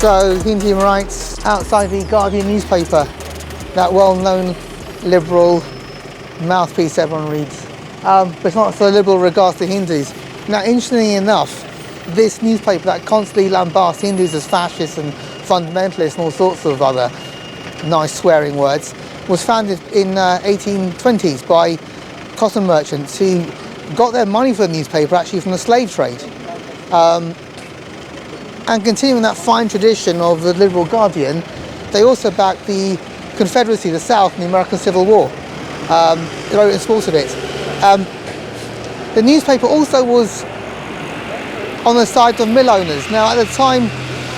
So Hindu human rights outside the Guardian newspaper, that well-known liberal mouthpiece everyone reads. But it's not so liberal in regards to Hindus. Now, interestingly enough, this newspaper that constantly lambasts Hindus as fascists and fundamentalists and all sorts of other nice swearing words was founded in 1820s by cotton merchants who got their money for the newspaper actually from the slave trade. And continuing that fine tradition of the liberal Guardian, they also backed the Confederacy, the South, in the American Civil War. They wrote and supported it. The newspaper also was on the side of mill owners. Now, at the time,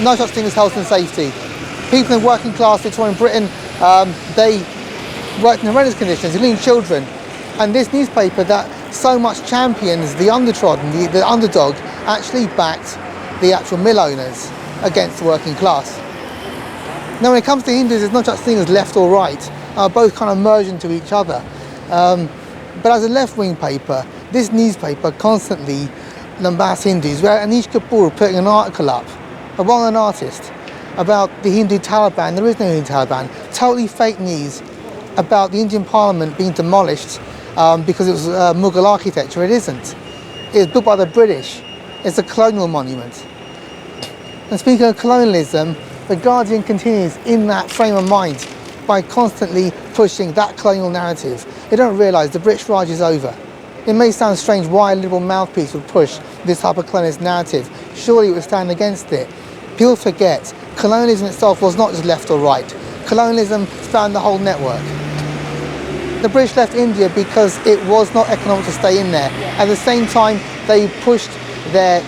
no such thing as health and safety. People in working class Victorian Britain, they worked in horrendous conditions, including children. And this newspaper that so much champions the undertrodden, the underdog, actually backed the actual mill owners against the working class. Now, when it comes to Hindus, there's no such thing as left or right. Both kind of merge into each other. But as a left-wing paper, this newspaper constantly lambasts Hindus. We had Anish Kapoor putting an article up, a well-known artist, about the Hindu Taliban. There is no Hindu Taliban. Totally fake news about the Indian Parliament being demolished because it was Mughal architecture. It isn't. It was built by the British. It's a colonial monument. And speaking of colonialism, the Guardian continues in that frame of mind by constantly pushing that colonial narrative. They don't realise the British Raj is over. It may sound strange why a liberal mouthpiece would push this type of colonialist narrative. Surely it would stand against it. People forget, colonialism itself was not just left or right. Colonialism spanned the whole network. The British left India because it was not economic to stay in there. At the same time, they pushed their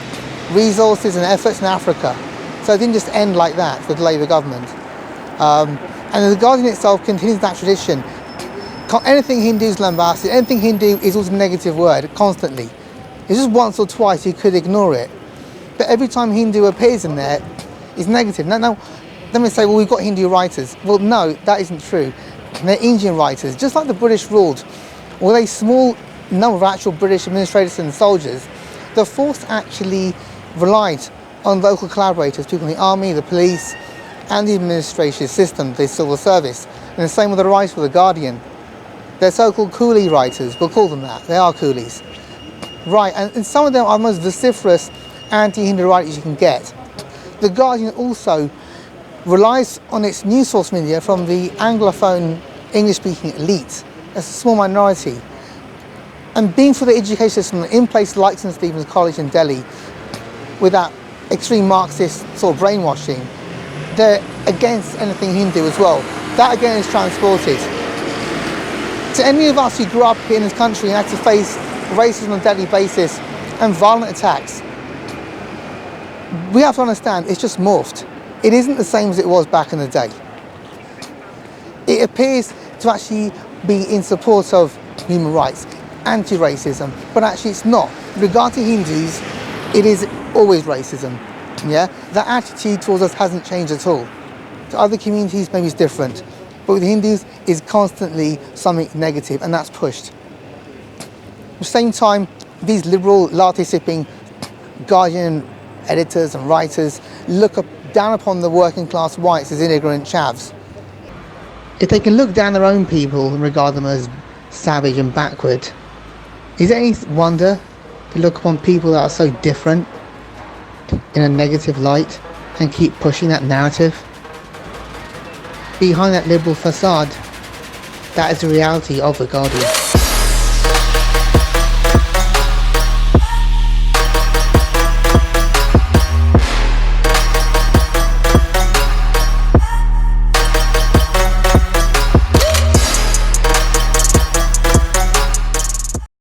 resources and efforts in Africa. So it didn't just end like that for the Labour government. And the Guardian itself continues that tradition. Anything Hindu is lambasted, anything Hindu is always a negative word, constantly. It's just once or twice you could ignore it. But every time Hindu appears in there, it's negative. Now, let me say, well, we've got Hindu writers. Well, no, that isn't true. They're Indian writers. Just like the British ruled, with a small number of actual British administrators and soldiers, the force actually relied on local collaborators, people in the army, the police, and the administration system, the civil service. And the same with the writers for the Guardian. They're so-called coolie writers. We'll call them that. They are coolies. Right, and some of them are the most vociferous anti-Hindu writers you can get. The Guardian also relies on its news source media from the Anglophone English-speaking elite. That's a small minority. And being for the education system in places like St. Stephen's College in Delhi, with that extreme Marxist sort of brainwashing, they're against anything Hindu as well. That again is transported. To any of us who grew up in this country and had to face racism on a daily basis and violent attacks, we have to understand it's just morphed. It isn't the same as it was back in the day. It appears to actually be in support of human rights, anti-racism, but actually it's not. With regard to Hindus, it is always racism. Yeah, that attitude towards us hasn't changed at all. To other communities, maybe it's different, but with Hindus, it's constantly something negative, and that's pushed. At the same time, these liberal, latte-sipping Guardian editors and writers look down upon the working class whites as ignorant chavs. If they can look down their own people and regard them as savage and backward, is it any wonder to look upon people that are so different in a negative light and keep pushing that narrative? Behind that liberal facade, that is the reality of the Guardian.